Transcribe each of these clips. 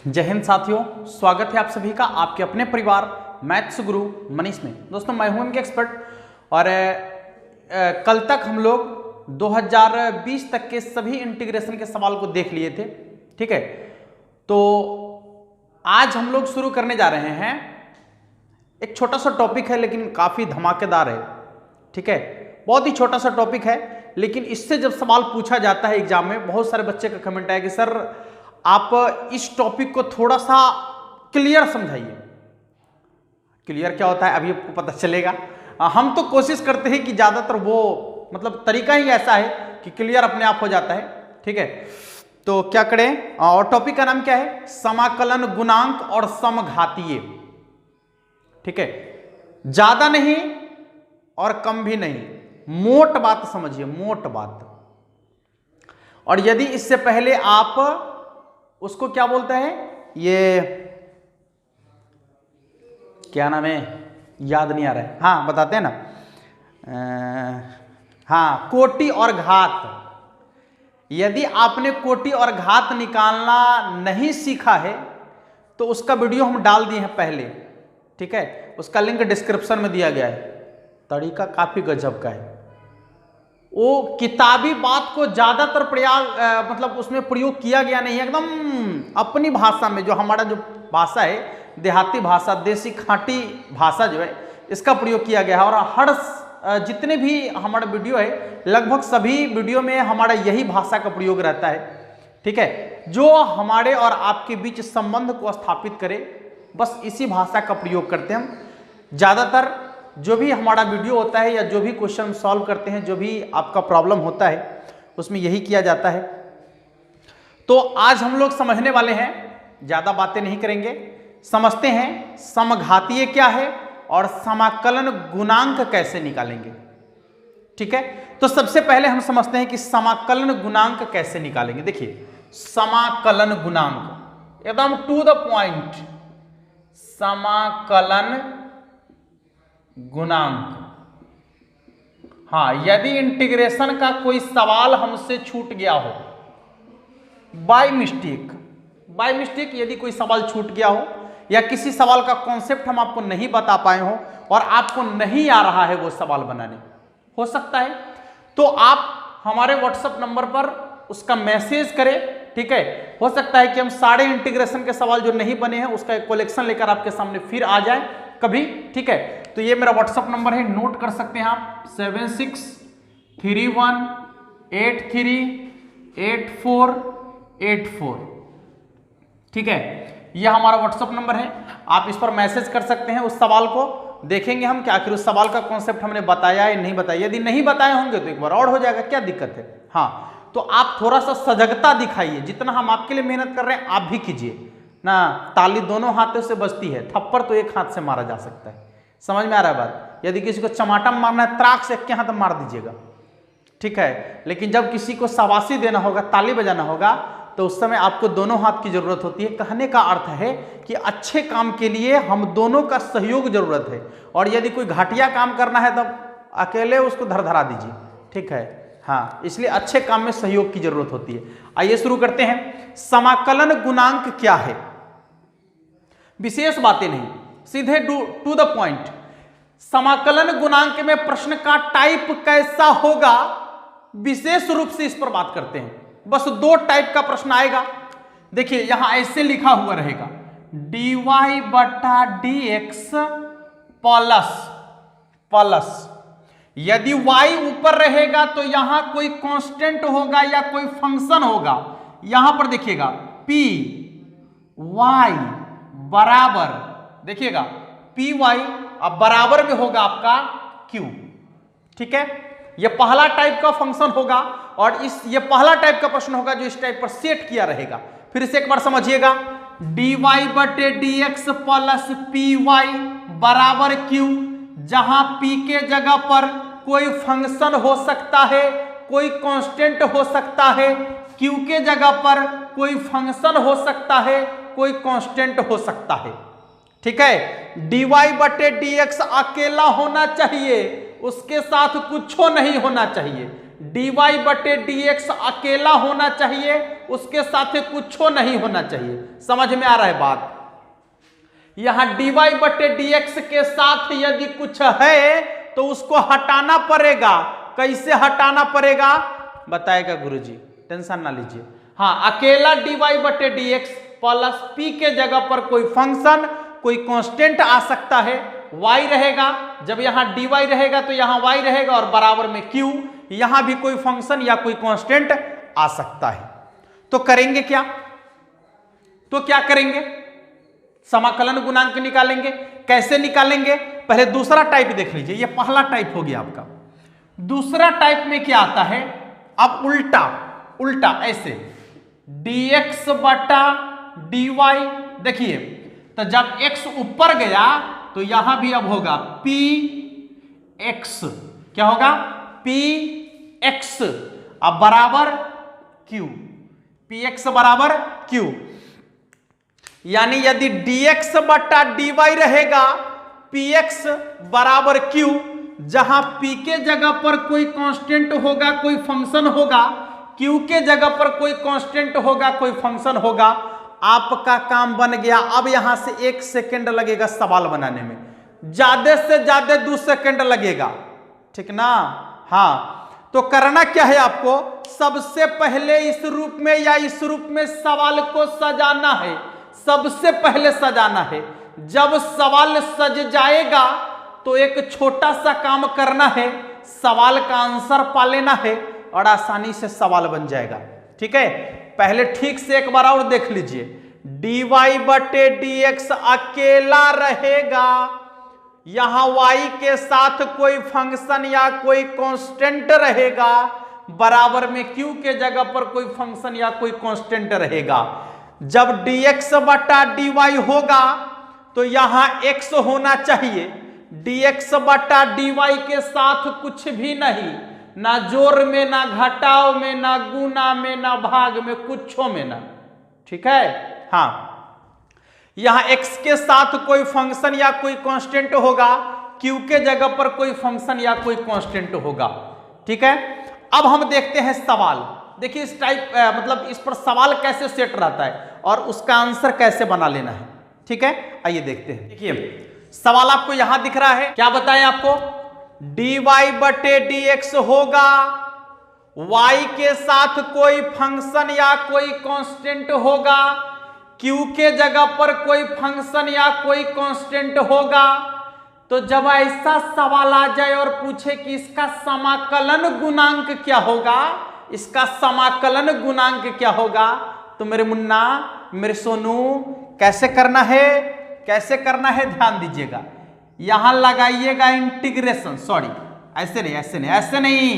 जय हिंद साथियों, स्वागत है आप सभी का आपके अपने परिवार मैथ्स गुरु मनीष में। दोस्तों मैं हूं इनके एक्सपर्ट और कल तक हम लोग 2020 तक के सभी इंटीग्रेशन के सवाल को देख लिए थे। ठीक है, तो आज हम लोग शुरू करने जा रहे हैं। एक छोटा सा टॉपिक है लेकिन काफी धमाकेदार है। ठीक है, बहुत ही छोटा सा टॉपिक है लेकिन इससे जब सवाल पूछा जाता है एग्जाम में, बहुत सारे बच्चे का कमेंट आया कि सर आप इस टॉपिक को थोड़ा सा क्लियर समझाइए। क्लियर क्या होता है अभी आपको पता चलेगा। हम तो कोशिश करते हैं कि ज्यादातर वो मतलब तरीका ही ऐसा है कि क्लियर अपने आप हो जाता है। ठीक है, तो क्या करें, और टॉपिक का नाम क्या है, समाकलन गुणांक और समघातीय। ठीक है, ज्यादा नहीं और कम भी नहीं, मोट बात समझिए, मोट बात। और यदि इससे पहले आप उसको क्या बोलते हैं, ये क्या नाम है, याद नहीं आ रहा है, हाँ बताते हैं ना, हाँ कोटि और घात। यदि आपने कोटि और घात निकालना नहीं सीखा है तो उसका वीडियो हम डाल दिए हैं पहले। ठीक है, उसका लिंक डिस्क्रिप्शन में दिया गया है। तरीका काफी गजब का है। वो किताबी बात को ज्यादातर मतलब उसमें प्रयोग किया गया नहीं है, एकदम अपनी भाषा में, जो हमारा जो भाषा है देहाती भाषा, देसी खाटी भाषा जो है, इसका प्रयोग किया गया है। और हर जितने भी हमारा वीडियो है लगभग सभी वीडियो में हमारा यही भाषा का प्रयोग रहता है। ठीक है, जो हमारे और आपके बीच संबंध को स्थापित करे, बस इसी भाषा का प्रयोग करते हैं हम। ज्यादातर जो भी हमारा वीडियो होता है या जो भी क्वेश्चन सॉल्व करते हैं, जो भी आपका प्रॉब्लम होता है उसमें यही किया जाता है। तो आज हम लोग समझने वाले हैं, ज्यादा बातें नहीं करेंगे, समझते हैं समघातीय क्या है और समाकलन गुणांक कैसे निकालेंगे। ठीक है, तो सबसे पहले हम समझते हैं कि समाकलन गुणांक कैसे निकालेंगे। देखिए, समाकलन गुणांक एकदम टू द पॉइंट, समाकलन गुणांक। हाँ, यदि इंटीग्रेशन का कोई सवाल हमसे छूट गया हो, बाय मिस्टेक यदि कोई सवाल छूट गया हो या किसी सवाल का कॉन्सेप्ट हम आपको नहीं बता पाए हो और आपको नहीं आ रहा है वो सवाल बनाने, हो सकता है तो आप हमारे व्हाट्सएप नंबर पर उसका मैसेज करें। ठीक है, हो सकता है कि हम सारे इंटीग्रेशन के सवाल जो नहीं बने हैं उसका एक कलेक्शन लेकर आपके सामने फिर आ जाए कभी। ठीक है, तो ये मेरा व्हाट्सएप नंबर है, नोट कर सकते हैं आप, 7631838484। ठीक है, यह हमारा व्हाट्सएप नंबर है, आप इस पर मैसेज कर सकते हैं। उस सवाल को देखेंगे हम कि आखिर उस सवाल का कॉन्सेप्ट हमने बताया या नहीं बताया। यदि नहीं बताए होंगे तो एक बार और हो जाएगा, क्या दिक्कत है। हाँ, तो आप थोड़ा सा सजगता दिखाइए, जितना हम आपके लिए मेहनत कर रहे हैं आप भी कीजिए ना। ताली दोनों हाथों से बजती है, थप्पड़ तो एक हाथ से मारा जा सकता है। समझ में आ रहा है बात। यदि किसी को चमाटा मारना है, त्राक से एक हाथ मार दीजिएगा। ठीक है, लेकिन जब किसी को शाबाशी देना होगा, ताली बजाना होगा, तो उस समय आपको दोनों हाथ की जरूरत होती है। कहने का अर्थ है कि अच्छे काम के लिए हम दोनों का सहयोग जरूरत है, और यदि कोई घाटिया काम करना है तब अकेले उसको धरा दीजिए। ठीक है, हाँ, इसलिए अच्छे काम में सहयोग की जरूरत होती है। आइए शुरू करते हैं। समाकलन गुणांक क्या है, विशेष बातें नहीं, सीधे टू द पॉइंट। समाकलन गुणांक में प्रश्न का टाइप कैसा होगा, विशेष रूप से इस पर बात करते हैं। बस दो टाइप का प्रश्न आएगा। देखिए, यहां ऐसे लिखा हुआ रहेगा dy/dx प्लस। यदि y ऊपर रहेगा तो यहां कोई कांस्टेंट होगा या कोई फंक्शन होगा। यहां पर देखिएगा p y बराबर, देखिएगा पी वाई अब बराबर में होगा आपका q। ठीक है, यह पहला टाइप का फंक्शन होगा और ये पहला टाइप का प्रश्न होगा जो इस टाइप पर सेट किया रहेगा। फिर से एक बार समझिएगा, dy/dx प्लस पी वाई बराबर q, जहां p के जगह पर कोई फंक्शन हो सकता है, कोई कांस्टेंट हो सकता है, q के जगह पर कोई फंक्शन हो सकता है, कोई कांस्टेंट हो सकता है। ठीक है, dy/dx अकेला होना चाहिए, उसके साथ कुछ नहीं होना चाहिए। dy बटे dx अकेला होना चाहिए, उसके साथ कुछ नहीं होना चाहिए। समझ में आ रहा है बात? यहां dy बटे dx के साथ यदि कुछ है तो उसको हटाना पड़ेगा। कैसे हटाना पड़ेगा बताएगा गुरुजी, टेंशन ना लीजिए। हाँ, अकेला dy बटे dx प्लस p के जगह पर कोई फंक्शन, कोई कांस्टेंट आ सकता है, y रहेगा। जब यहां dy रहेगा तो यहां y रहेगा और बराबर में q, यहां भी कोई फंक्शन या कोई कांस्टेंट आ सकता है। तो करेंगे क्या? तो क्या करेंगे? समाकलन गुणांक निकालेंगे। कैसे निकालेंगे? पहले दूसरा टाइप देख लीजिए। ये पहला टाइप हो गया आपका। दूसरा टाइप में क्या आता है? अब उल्टा उल्टा ऐसे dx बटा dy। देखिए, तो जब x ऊपर गया तो यहां भी अब होगा px। क्या होगा? px अब बराबर q, px बराबर q। यानी यदि dx बटा dy रहेगा, px बराबर q, जहां p के जगह पर कोई कांस्टेंट होगा, कोई फंक्शन होगा, q के जगह पर कोई कांस्टेंट होगा, कोई फंक्शन होगा, आपका काम बन गया। अब यहां से 1 सेकंड लगेगा सवाल बनाने में, ज्यादा से ज्यादा 2 सेकंड लगेगा, ठीक ना? हाँ, तो करना क्या है आपको? सबसे पहले इस रूप में या इस रूप में सवाल को सजाना है। सबसे पहले सजाना है। जब सवाल सज जाएगा तो एक छोटा सा काम करना है, सवाल का आंसर पा लेना है और आसानी से सवाल बन जाएगा। ठीक है, पहले ठीक से एक बार और देख लीजिए। dy बटे dx अकेला रहेगा, यहां y के साथ कोई फंक्शन या कोई कांस्टेंट रहेगा, बराबर में q के जगह पर कोई फंक्शन या कोई कांस्टेंट रहेगा। जब dx बटा dy होगा तो यहां x होना चाहिए। dx बटा dy के साथ कुछ भी नहीं, ना जोड़ में, ना घटाव में, ना गुना में, ना भाग में, कुछों में ना। ठीक है, हाँ, यहां x के साथ कोई फंक्शन या कोई कांस्टेंट होगा, q के जगह पर कोई फंक्शन या कोई कांस्टेंट होगा। ठीक है, अब हम देखते हैं सवाल। देखिए इस टाइप मतलब इस पर सवाल कैसे सेट रहता है और उसका आंसर कैसे बना लेना है। ठीक है, आइए देखते हैं। देखिए सवाल आपको यहां दिख रहा है, क्या बताएं आपको? dy बटे dx होगा, y के साथ कोई फंक्शन या कोई कांस्टेंट होगा, q के जगह पर कोई फंक्शन या कोई कांस्टेंट होगा। तो जब ऐसा सवाल आ जाए और पूछे कि इसका समाकलन गुणांक क्या होगा, इसका समाकलन गुणांक क्या होगा, तो मेरे मुन्ना, मेरे सोनू, कैसे करना है? कैसे करना है ध्यान दीजिएगा। यहां लगाइएगा इंटीग्रेशन, सॉरी ऐसे नहीं, ऐसे नहीं, ऐसे नहीं,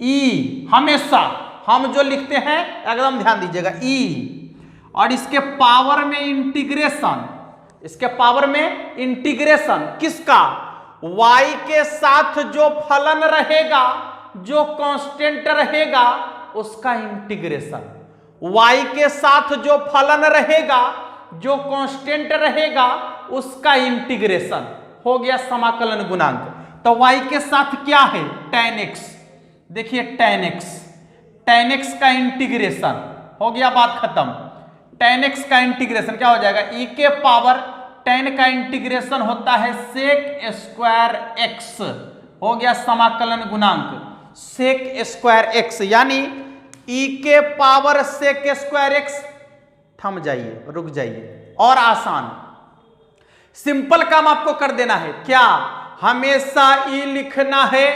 ई हमेशा हम जो लिखते हैं एकदम ध्यान दीजिएगा, ई, और इसके पावर में इंटीग्रेशन, इसके पावर में इंटीग्रेशन किसका? y के साथ जो फलन रहेगा, जो कांस्टेंट रहेगा, उसका इंटीग्रेशन। y के साथ जो फलन रहेगा, जो कांस्टेंट रहेगा, उसका इंटीग्रेशन हो गया समाकलन गुणांक। तो y के साथ क्या है? tan x। देखिए tan x, tan x का इंटीग्रेशन हो गया, बात खत्म। tan x का इंटीग्रेशन क्या हो जाएगा? e के पावर tan का इंटीग्रेशन होता है sec स्क्वायर x, हो गया समाकलन गुणांक sec स्क्वायर x, यानी e के पावर sec स्क्वायर x। थम जाइए, रुक जाइए, और आसान सिंपल काम आपको कर देना है। क्या? हमेशा e लिखना है।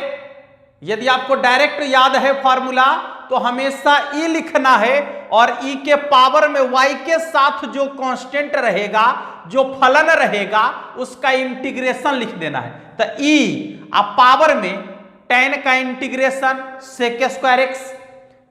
यदि आपको डायरेक्ट याद है फॉर्मूला तो हमेशा e लिखना है, और e के पावर में y के साथ जो कांस्टेंट रहेगा, जो फलन रहेगा, उसका इंटीग्रेशन लिख देना है। तो e अब पावर में tan का integration sec square x,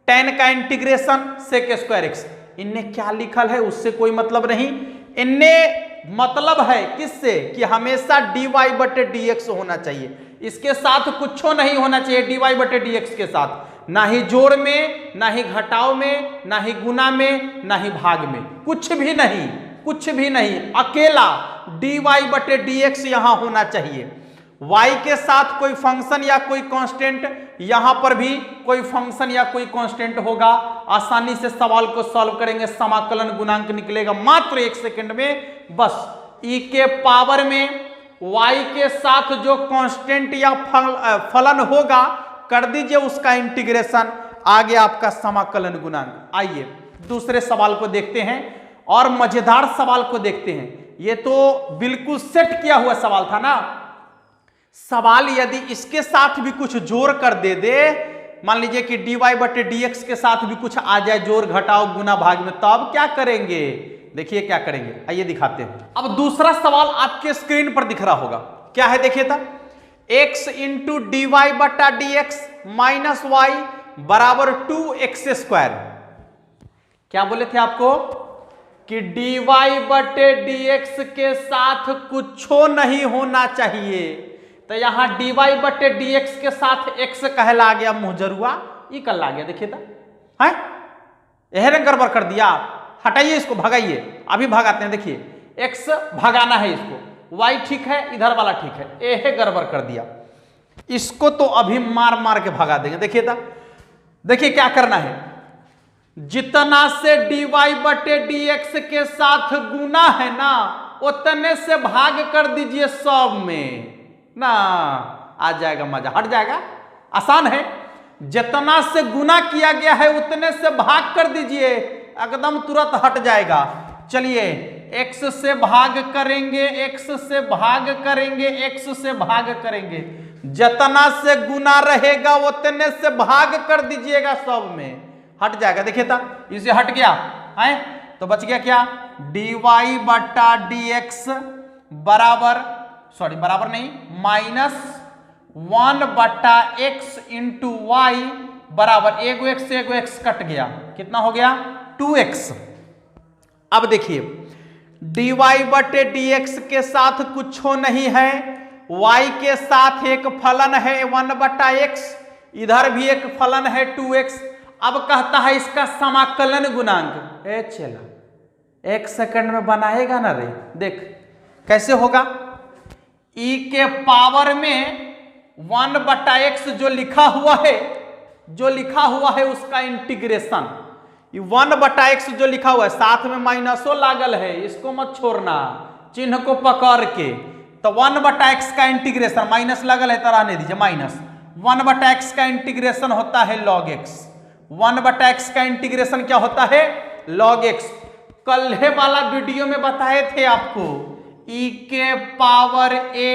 tan का इंटीग्रेशन sec स्क्वायर x। इनने क्या लिखल है उससे कोई मतलब नहीं, इनने मतलब है किससे? कि हमेशा dy बटे dx होना चाहिए, इसके साथ कुछ नहीं होना चाहिए dy बटे dx के साथ, ना ही जोड़ में, ना ही घटाव में, ना ही गुना में, ना ही भाग में, कुछ भी नहीं, कुछ भी नहीं, अकेला dy बटे dx यहां होना चाहिए। y के साथ कोई फंक्शन या कोई कांस्टेंट, यहां पर भी कोई फंक्शन या कोई कांस्टेंट होगा। आसानी से सवाल को सॉल्व करेंगे, समाकलन गुणांक निकलेगा मात्र 1 सेकंड में। बस e के पावर में y के साथ जो कांस्टेंट या फलन होगा कर दीजिए उसका इंटीग्रेशन, आगे आपका समाकलन गुणांक। आइए दूसरे सवाल को देखते हैं और मजेदार सवाल को देखते हैं। ये तो बिल्कुल सेट किया हुआ सवाल था ना। सवाल यदि इसके साथ भी कुछ जोड़ कर दे दे, मान लीजिए कि dy/dx के साथ भी कुछ आ जाए, जोड़ घटाओ गुना भाग में, तब क्या करेंगे? देखिए क्या करेंगे, आइए दिखाते हैं। अब दूसरा सवाल आपके स्क्रीन पर दिख रहा होगा, क्या है देखिए था, x into dy/dx minus y बराबर 2x²। क्या बोले थे आपको कि dy/dx के साथ कुछ नहीं होना चाहिए, तो यहां dy/dx के साथ x कहला गया मुंहजरुआ, ये कल आ गया। देखिए था है, यह गड़बड़ कर दिया। हटाइए इसको, भगाइए, अभी भगाते हैं। देखिए x भगाना है इसको, y ठीक है, इधर वाला ठीक है, यह गड़बड़ कर दिया। इसको तो अभी मार मार के भगा देंगे। देखिए था, देखिए क्या करना है, जितना से dy/dx के साथ गुना है ना उतने से भाग कर दीजिए सब में ना, आ जाएगा मजा, हट जाएगा। आसान है, जितना से गुना किया गया है उतने से भाग कर दीजिए, एकदम तुरंत हट जाएगा। चलिए x से भाग करेंगे, x से भाग करेंगे, x से भाग करेंगे, जितना से गुना रहेगा उतने से भाग कर दीजिएगा सब में, हट जाएगा। देखिए था, इसे हट गया है तो बच गया क्या, dy/dx बराबर, सॉरी बराबर नहीं, -1/x इंटू वाई बराबर, एगो x से एगो x कट गया, कितना हो गया 2x। अब देखिए dy/dx के साथ कुछ नहीं है, y के साथ एक फलन है 1/x, इधर भी एक फलन है 2x। अब कहता है इसका समाकलन गुणांक। ए चला 1 सेकंड में बनाएगा ना रे, देख कैसे होगा। e के पावर में 1/x जो लिखा हुआ है, उसका इंटीग्रेशन, 1/x जो लिखा हुआ है, साथ में माइनसो लागल है, इसको मत छोड़ना, चिन्ह को पकड़ के। तो 1/x का इंटीग्रेशन, माइनस लगल है तो रहने दीजिए, माइनस 1/x का इंटीग्रेशन होता है log x। 1/x का इंटीग्रेशन क्या होता है, log x। कल वाला वीडियो में बताए थे आपको, e के पावर a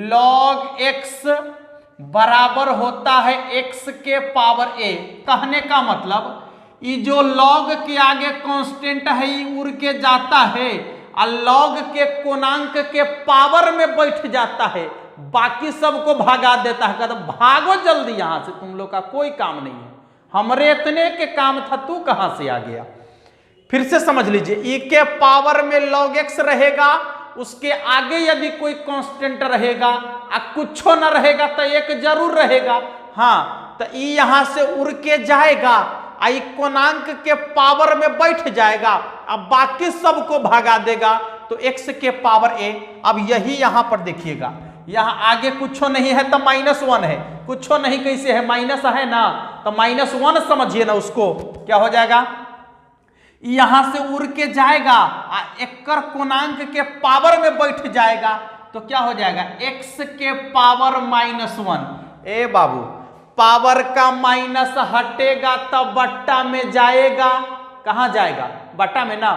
log x बराबर होता है x के पावर a। कहने का मतलब ये जो log के आगे कांस्टेंट है ये उड़ के जाता है और log के कोणांक के पावर में बैठ जाता है, बाकी सबको भगा देता है। कहता भागो जल्दी यहां से, तुम लोग का कोई काम नहीं है, हमरे इतने के काम था, तू कहां से आ गया। फिर से समझ लीजिए, e के पावर में log x रहेगा, उसके आगे यदि कोई कांस्टेंट रहेगा और कुछ न रहेगा तो एक जरूर रहेगा। हाँ, तो e यहां से उड़ के जाएगा, आई कोणांक के पावर में बैठ जाएगा, अब बाकी सबको भगा देगा, तो x के पावर a। अब यही यहां पर देखिएगा, यहां आगे कुछ नहीं है तो -1 है, कुछ नहीं कैसे है, माइनस है ना, तो -1 समझिए ना उसको, क्या हो जाएगा, यहां से उड़ के जाएगा, एकर कोणांक के पावर में बैठ जाएगा, तो क्या हो जाएगा, x के पावर -1। ए बाबू, पावर का माइनस हटेगा तब बट्टा में जाएगा, कहां जाएगा, बट्टा में ना,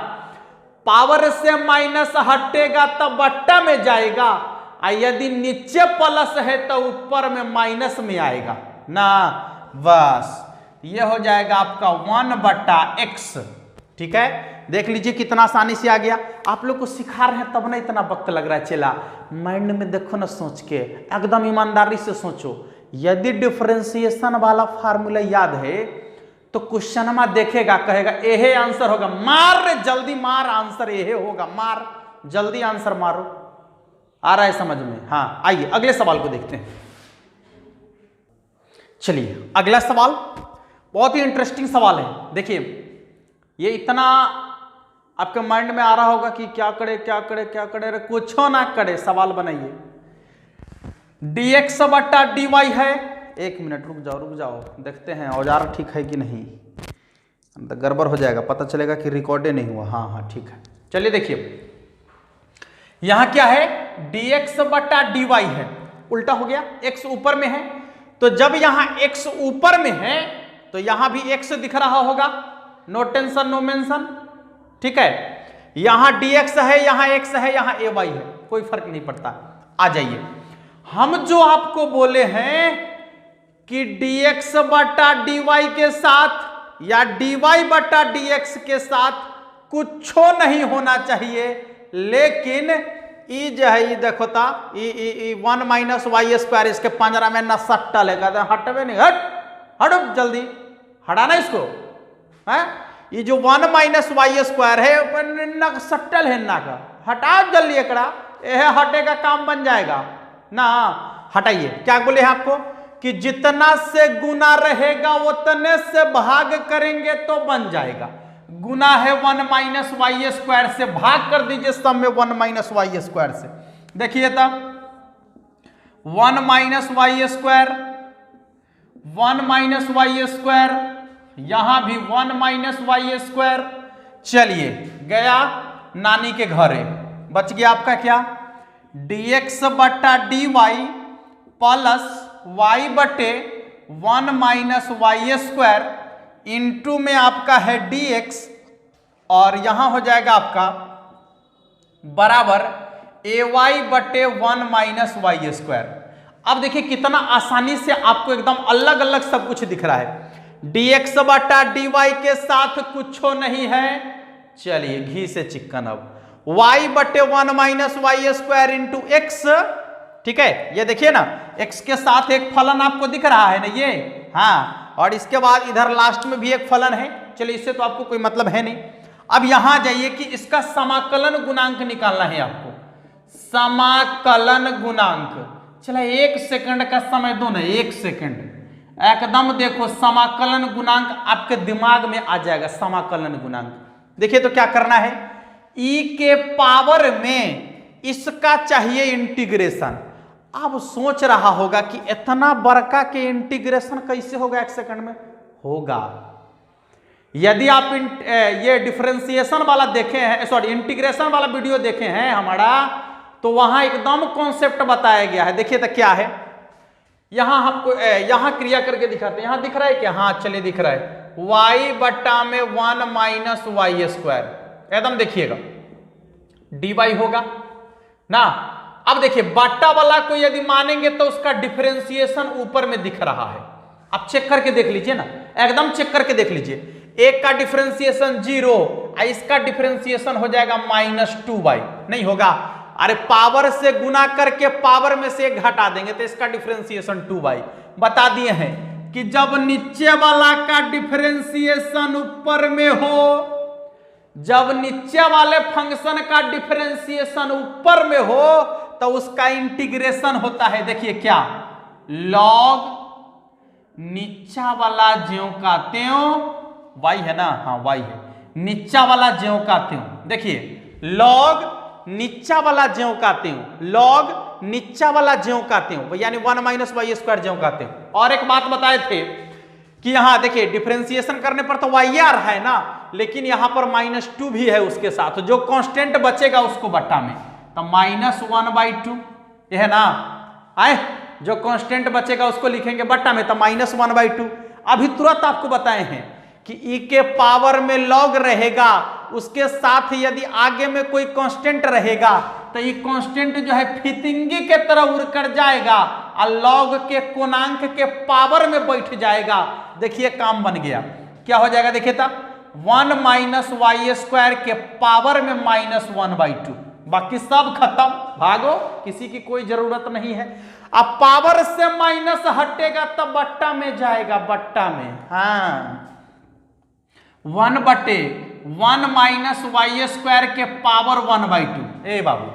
पावर से माइनस हटेगा तब बट्टा में जाएगा, और यदि नीचे प्लस है तो ऊपर में माइनस में आएगा ना, बस ये हो जाएगा आपका 1/x। ठीक है, देख लीजिए कितना आसानी से आ गया। आप लोग को सिखा रहे हैं तब ना इतना वक्त लग रहा है। चला माइंड में देखो ना, सोच के एकदम ईमानदारी से सोचो, यदि डिफरेंशिएशन वाला फार्मूला याद है तो क्वेश्चन में देखेगा, कहेगा यही आंसर होगा, मार रे जल्दी मार, आंसर यही होगा, मार जल्दी आंसर मारो। आ रहा है समझ में? हाँ, आइए अगले सवाल को देखते हैं। चलिए अगला सवाल बहुत ही इंटरेस्टिंग सवाल है। देखिए ये इतना आपके माइंड में आ रहा होगा कि क्या करे क्या करे क्या करे, कुछ ना करे, सवाल बनाइए। dx बटा dy है। एक मिनट रुक जाओ देखते हैं औजार ठीक है कि नहीं, तो गड़बड़ हो जाएगा, पता चलेगा कि रिकॉर्डे नहीं हुआ। हाँ ठीक है, चलिए देखिए यहां क्या है, dx बटा dy है, उल्टा हो गया, x ऊपर में है, तो जब यहां x ऊपर में है तो यहां भी x दिख रहा होगा, नो टेंशन नो मेंशन, ठीक है। यहां dx है, यहां x है, यहां ay है, कोई फर्क नहीं पड़ता। आ जाइए, हम जो आपको बोले हैं कि dx बटा dy के साथ या dy बटा dx के साथ कुछ नहीं होना चाहिए, लेकिन ई जो है, देखो ता ई 1 माइनस वाई स्क्वायर, इसके पंजरा में न सट्टा लेगा, हटवे नहीं, हट जल्दी हटाना इसको है। ये जो 1 माइनस वाई स्क्वायर है न सट्टल है ना का, हटा जल्दी एकड़ा, यह हटे का काम बन जाएगा ना। हटाइए, क्या बोले हैं आपको कि जितना से गुना रहेगा उतने से भाग करेंगे तो बन जाएगा। गुना है 1 माइनस वाई स्क्वायर से, भाग कर दीजिए सब में 1 माइनस वाई स्क्वायर से। देखिए तब 1 minus Y square, 1 minus Y square, यहां भी 1 माइनस वाई स्क्वायर। चलिए गया नानी के घरे, बच गया आपका क्या, dx बटा dy प्लस y बटे 1 माइनस वाई स्क्वायर इंटू में आपका है dx, और यहां हो जाएगा आपका बराबर ay बटे 1 माइनस वाई स्क्वायर। अब देखिए कितना आसानी से आपको एकदम अलग अलग सब कुछ दिख रहा है। dx बटा dy के साथ कुछ नहीं है, चलिए घी से चिकन। अब y बटे 1 minus Y square into X, ठीक है, ये देखिए ना x के साथ एक फलन आपको दिख रहा है ना ये, हाँ, और इसके बाद इधर लास्ट में भी एक फलन है। चलिए इससे तो आपको कोई मतलब है नहीं। अब यहां जाइए कि इसका समाकलन गुणांक निकालना है आपको, समाकलन गुणांक। चला 1 सेकंड का समय दो ना, 1 सेकंड एकदम देखो, समाकलन गुणांक आपके दिमाग में आ जाएगा। समाकलन गुणांक देखिए तो क्या करना है, e के पावर में इसका चाहिए इंटीग्रेशन। अब सोच रहा होगा कि इतना बड़का के इंटीग्रेशन कैसे होगा 1 सेकंड में, होगा। यदि आप ये डिफरेंशिएशन वाला देखे हैं, सॉरी इंटीग्रेशन वाला वीडियो देखे हैं हमारा, तो वहां एकदम कॉन्सेप्ट बताया गया है। देखिए तो क्या है, यहां आपको यहां क्रिया करके दिखाते हैं, यहां दिख रहा है क्या, हाँ चलिए दिख रहा है, y बटा में 1 माइनस वाई स्क्वायर, एकदम देखिएगा dy होगा ना। अब देखिए बट्टा वाला को यदि मानेंगे तो उसका डिफरेंशिएशन ऊपर में दिख रहा है, आप चेक करके देख लीजिए ना, एकदम चेक करके देख लीजिए। एक का डिफरेंशिएशन 0, इसका डिफरेंशिएशन हो जाएगा -2y, नहीं होगा, अरे पावर से गुना करके पावर में से एक घटा देंगे तो इसका डिफरेंशिएशन 2y। बता दिए हैं कि जब नीचे वाला का डिफरेंशिएशन ऊपर में हो, जब नीचे वाले फंक्शन का डिफरेंशिएशन ऊपर में हो तो उसका इंटीग्रेशन होता है, देखिए क्या, लॉग नीचा वाला ज्यों का त्यों, y है ना, हाँ y है, नीचा वाला ज्यों का त्यों। देखिए लॉग नीचा वाला ज्यों का त्यों, लॉग नीचा वाला ज्यों का त्यों, यानी 1 माइनस वाई स्क्वायर ज्यों का त्यों। और एक बात बताए थे कि यहां देखिए डिफरेंशिएशन करने पर तो y आ रहा है ना, लेकिन यहां पर -2 भी है उसके साथ, जो कांस्टेंट बचेगा उसको बट्टा में, तो -1/2 यह है ना, आए जो कांस्टेंट बचेगा उसको लिखेंगे बट्टा में, तो -1/2। अभी तुरंत आपको बताए हैं कि e के पावर में लॉग रहेगा, उसके साथ यदि आगे में कोई कांस्टेंट रहेगा तो ये कांस्टेंट जो है फितिंगी के तरह उड़ कर जाएगा और लॉग के कोणांक के पावर में बैठ जाएगा। देखिए काम बन गया, क्या हो जाएगा देखिए था, 1 माइनस वाई स्क्वायर के पावर में -1/2, बाकी सब खत्म, भागो, किसी की कोई जरूरत नहीं है। अब पावर से माइनस हटेगा तब बट्टा में जाएगा, बट्टा में, हाँ 1/1 माइनस वाई स्क्वायर के पावर 1/2। ए बाबू,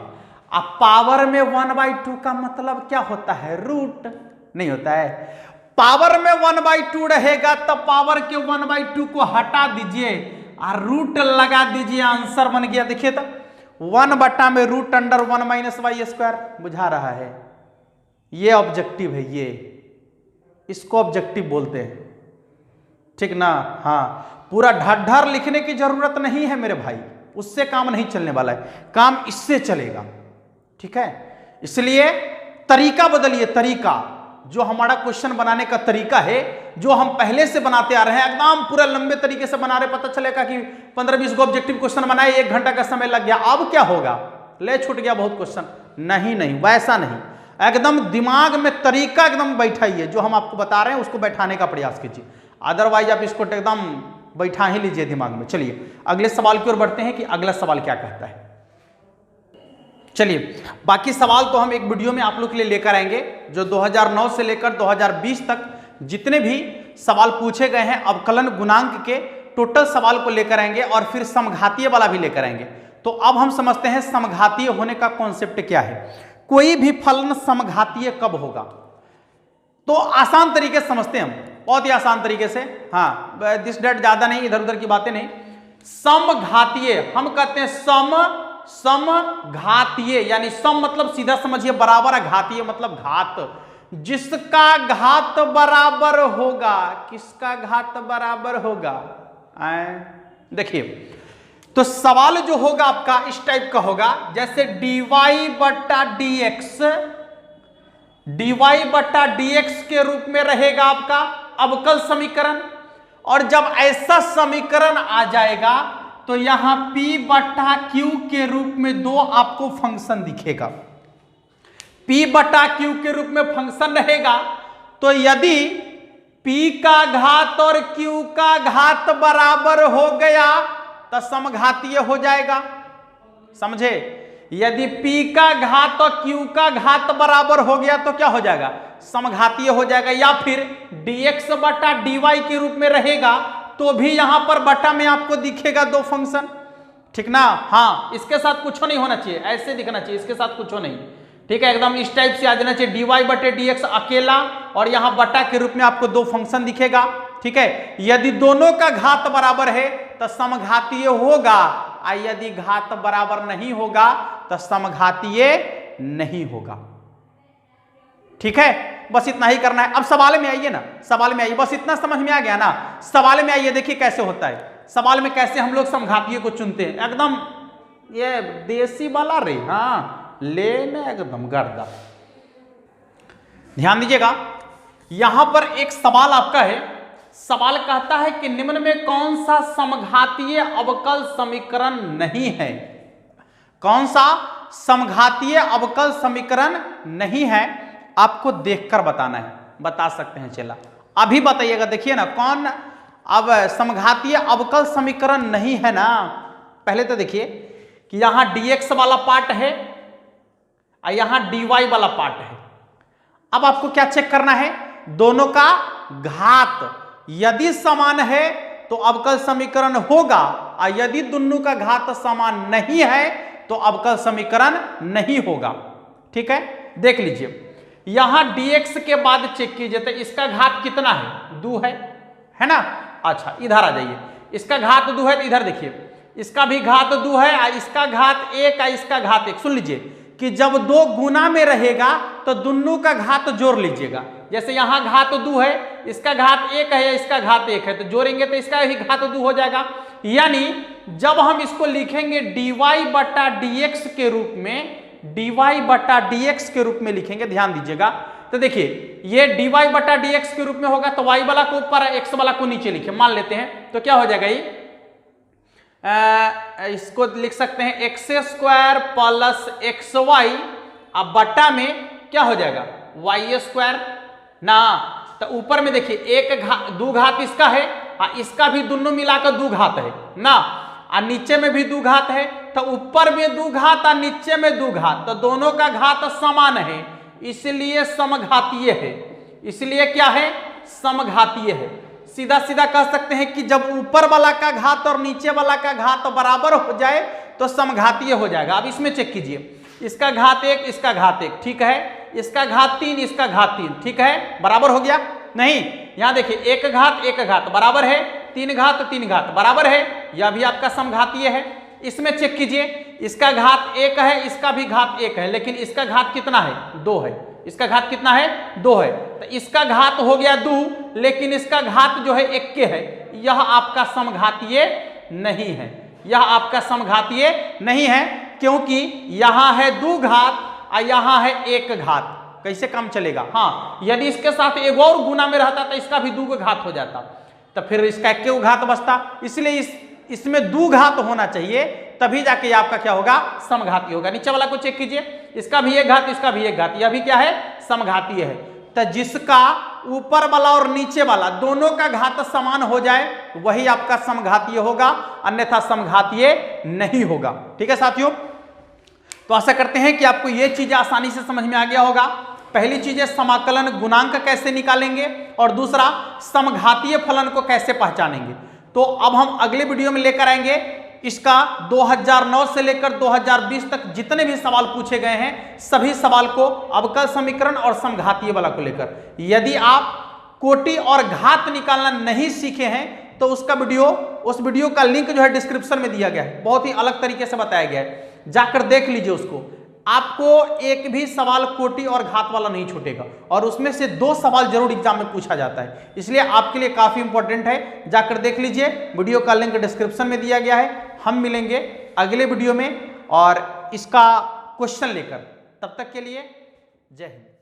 अब पावर में 1/2 का मतलब क्या होता है, रूट नहीं होता है। पावर में 1/2 रहेगा तब पावर के 1/2 को हटा दीजिए और रूट लगा दीजिए, आंसर बन गया। देखिए तो 1 बट्टा में √1 माइनस वाई स्क्वायर, बुझा रहा है, ये ऑब्जेक्टिव है, ये इसको ऑब्जेक्टिव बोलते हैं, ठीक ना। हाँ, पूरा ढाढ़ लिखने की जरूरत नहीं है मेरे भाई, उससे काम नहीं चलने वाला है, काम इससे चलेगा, ठीक है। इसलिए तरीका बदलिए, तरीका जो हमारा क्वेश्चन बनाने का तरीका है, जो हम पहले से बनाते आ रहे हैं, एकदम पूरा लंबे तरीके से बना रहे, पता चलेगा कि 15-20 को ऑब्जेक्टिव क्वेश्चन बनाए, 1 घंटा का समय लग गया, अब क्या होगा, ले छूट गया बहुत क्वेश्चन। नहीं नहीं, वैसा नहीं, एकदम दिमाग में तरीका एकदम बैठाइए, जो हम आपको बता रहे हैं उसको बैठाने का प्रयास कीजिए, अदरवाइज आप इसको एकदम बैठा ही लीजिए दिमाग में। चलिए अगले सवाल की ओर बढ़ते हैं कि अगला सवाल क्या कहता है। चलिए, बाकी सवाल तो हम एक वीडियो में आप लोग के लिए लेकर आएंगे, जो 2009 से लेकर 2020 तक जितने भी सवाल पूछे गए हैं अवकलन गुणांक के टोटल सवाल को लेकर आएंगे, और फिर समघातीय वाला भी लेकर आएंगे। तो अब हम समझते हैं समघातीय होने का कॉन्सेप्ट क्या है, कोई भी फलन समघातीय कब होगा। तो आसान तरीके से समझते हैं हम, बहुत ही आसान तरीके से, हाँ दिस डेट ज्यादा नहीं, इधर उधर की बातें नहीं। समघातीय हम कहते हैं समघातीय, यानी सम मतलब सीधा समझिए बराबर है, घातीय मतलब घात, जिसका घात बराबर होगा, किसका घात बराबर होगा। देखिए, तो सवाल जो होगा आपका इस टाइप का होगा, जैसे dy बटा dx के रूप में रहेगा आपका अवकल समीकरण, और जब ऐसा समीकरण आ जाएगा तो यहां p बटा q के रूप में दो आपको फंक्शन दिखेगा। p बटा q के रूप में फंक्शन रहेगा, तो यदि p का घात और q का घात बराबर हो गया तो समघातीय हो जाएगा, समझे। यदि p का घात और q का घात बराबर हो गया तो क्या हो जाएगा, समघातीय हो जाएगा। या फिर dx बटा dy के रूप में रहेगा तो भी यहां पर बटा में आपको दिखेगा दो फंक्शन, ठीक ना। हाँ, इसके साथ कुछ नहीं होना चाहिए, ऐसे दिखना चाहिए, इसके साथ कुछ नहीं, ठीक है, एकदम इस टाइप से आ जाना चाहिए, dy बटे dx अकेला और यहां बटा के रूप में आपको दो फंक्शन दिखेगा, ठीक है। यदि दोनों का घात बराबर है तो समघातीय होगा, और यदि घात बराबर नहीं होगा तो समघातीय नहीं होगा, ठीक है। बस इतना ही करना है। अब सवाल में आइए ना, सवाल में आइए, बस इतना समझ में आ गया ना। सवाल में आइए, देखिए कैसे होता है, सवाल में कैसे हम लोग समघातीय को चुनते हैं, एकदम ये देसी वाला रे, हाँ लेने एकदम गर्दा। ध्यान दीजिएगा, यहां पर एक सवाल आपका है, सवाल कहता है कि निम्न में कौन सा समघातीय अवकल समीकरण नहीं है, कौन सा समघातीय अवकल समीकरण नहीं है, आपको देखकर बताना है। बता सकते हैं, चला अभी बताइएगा, देखिए ना कौन अब समघातीय अवकल समीकरण नहीं है ना। पहले तो देखिए कि यहां dx वाला पार्ट है और यहां dy वाला पार्ट है। अब आपको क्या चेक करना है, दोनों का घात यदि समान है तो अवकल समीकरण होगा, और यदि दोनों का घात समान नहीं है तो अवकल समीकरण नहीं होगा, ठीक है। देख लीजिए, यहां dx के बाद चेक कीजिए तो इसका घात कितना है, 2 है ना। अच्छा इधर आ जाइए, इसका घात 2 है तो इधर देखिए, इसका भी घात 2 है और इसका घात 1 और इसका घात 1। सुन लीजिए कि जब 2 गुना में रहेगा तो दोनों का घात जोड़ लीजिएगा, जैसे यहां घात 2 है, इसका घात 1 है, इसका घात 1 है, तो जोड़ेंगे तो इसका भी घात 2 हो जाएगा। यानी जब हम इसको लिखेंगे dy बटा dx के रूप में, dy बटा dx के रूप में लिखेंगे, ध्यान दीजिएगा, तो देखिए ये dy बटा dx के रूप में होगा तो y वाला को ऊपर x वाला को नीचे लिखे, मान लेते हैं, तो क्या हो जाएगा ये इसको लिख सकते हैं x² प्लस xy, अब बट्टा में क्या हो जाएगा y² ना। तो ऊपर में देखिए 2 घात इसका है और इसका भी दोनों मिलाकर 2 घात है ना, और नीचे में भी 2 घात है, तो ऊपर में 2 घात और नीचे में 2 घात, तो दोनों का घात समान है, इसलिए समघातीय है। इसलिए क्या है, समघातीय है। सीधा सीधा कह सकते हैं कि जब ऊपर वाला का घात और नीचे वाला का घात बराबर हो जाए तो समघातीय हो जाएगा। अब इसमें चेक कीजिए, इसका घात 1 इसका घात 1, ठीक है, इसका घात 3 इसका घात 3, ठीक है, बराबर हो गया नहीं। यहां देखिए 1 घात बराबर है, 3 घात बराबर है, यह भी आपका समघातीय है। इसमें चेक कीजिए, इसका घात 1 है, इसका भी घात 1 है, लेकिन इसका घात कितना है, 2 है, इसका घात कितना है 2 है, तो इसका घात हो गया 2, लेकिन इसका घात जो है 1 के है, यह आपका समघातीय नहीं है, यह आपका समघातीय नहीं है, क्योंकि यहां है 2 घात और यहां है 1 घात। कैसे काम चलेगा? हाँ, यदि इसके साथ एक और गुना में रहता तो इसका भी 2 घात हो जाता, तो फिर इसका 1 घात बचता। इसलिए इसमें 2 घात होना चाहिए, तभी जाके ये आपका क्या होगा? समघातीय होगा। नीचे वाला को चेक कीजिए, इसका भी 1 घात, इसका भी 1 घात, यह भी क्या है? समघातीय है। तो जिसका ऊपर वाला और नीचे वाला दोनों का घात समान हो जाए वही आपका समघातीय होगा, अन्यथा समघातीय नहीं होगा। ठीक है साथियों, तो आशा करते हैं कि आपको ये चीजें आसानी से समझ में आ गया होगा। पहली चीज है समाकलन गुणांक कैसे निकालेंगे, और दूसरा समघातीय फलन को कैसे पहचानेंगे। तो अब हम अगले वीडियो में लेकर आएंगे इसका 2009 से लेकर 2020 तक जितने भी सवाल पूछे गए हैं, सभी सवाल को अवकल समीकरण और समघातीय वाला को लेकर। यदि आप कोटि और घात निकालना नहीं सीखे हैं तो उस वीडियो का लिंक जो है डिस्क्रिप्शन में दिया गया है, बहुत ही अलग तरीके से बताया गया है, जाकर देख लीजिए उसको। आपको एक भी सवाल कोटि और घात वाला नहीं छूटेगा, और उसमें से 2 सवाल जरूर एग्जाम में पूछा जाता है, इसलिए आपके लिए काफी इंपॉर्टेंट है, जाकर देख लीजिए। वीडियो का लिंक डिस्क्रिप्शन में दिया गया है। हम मिलेंगे अगले वीडियो में और इसका क्वेश्चन लेकर, तब तक के लिए जय हिंद।